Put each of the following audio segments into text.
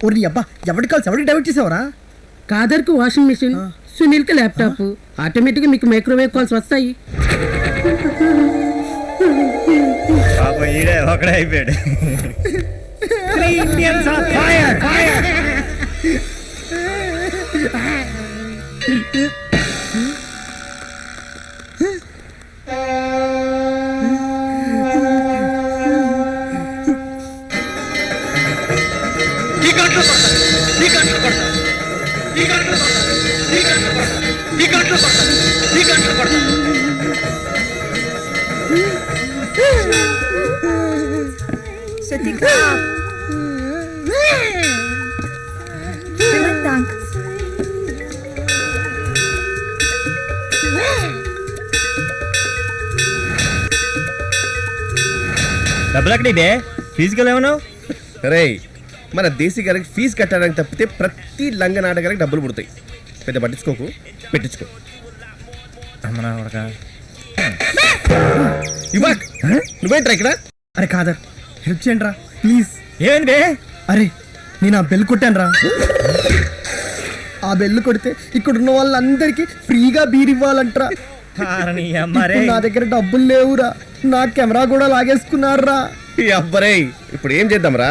ఒరి అబ్బా ఎవరి కాల్స్ ఎవరికి డైవర్ట్ చేసావరా? కాదర్కు వాషింగ్ మిషన్, సునీల్కి ల్యాప్టాప్, ఆటోమేటిక్గా మీకు మైక్రోవేవ్ కాల్స్ వస్తాయి. ఒకడే అయిపోయాడు. Satika. Vielen Dank. డబ్బులు అక్కడ ఇదే ఫీజుకి ఏమన్నావు? రే మన దేశీ గారికి ఫీజు కట్టడానికి తప్పితే ప్రతి లంగ నాటకానికి డబ్బులు పుడతాయి. పెద్ద పట్టించుకోకు, పెట్టించుకో. ఇవాక్ నువ్వేంట్రా ఇక్కడ? అరే కాదర్ హెల్ప్ చేయండి రా ప్లీజ్. ఏంది? అరే నేను ఆ బెల్ కొట్టాను రా. ఆ బెల్ కొడితే ఇక్కడ ఉన్న వాళ్ళందరికీ ఫ్రీగా బీర్ ఇవ్వాలంటరా. ఇప్పుడు నా దగ్గర డబ్బులు లేవురా. నా కెమెరా కూడా లాగేసుకున్నారా. ఈ అబ్బరే ఇప్పుడు ఏం చేద్దాంరా?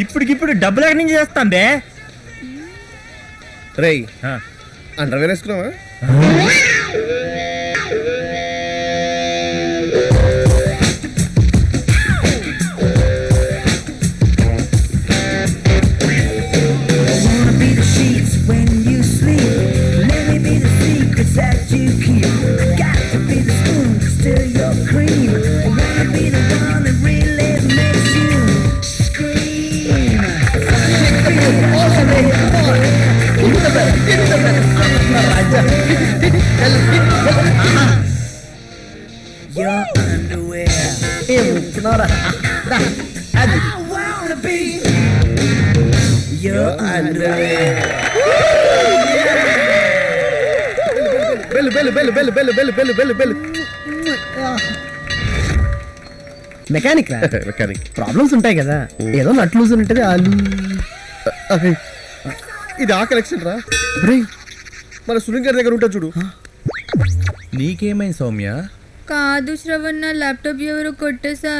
ఇప్పటికిప్పుడు డబ్బులు ఎక్కడి నుంచి చేస్తాం బే? రేయ్ అండర్వేర్ వేసుకున్నావా? మెకానిక్ రా. మెకానిక్ ప్రాబ్లమ్స్ ఉంటాయి కదా, ఏదో నట్ లూజ్ ఉంటుంది. ఇది ఆ కలెక్షన్ రా. మన సునీల్ గారి దగ్గర ఉంటా చూడు. నీకేమైంది సౌమ్య? కాదు శ్రవణ్, నా ల్యాప్టాప్ ఎవరు కొట్టేశారు.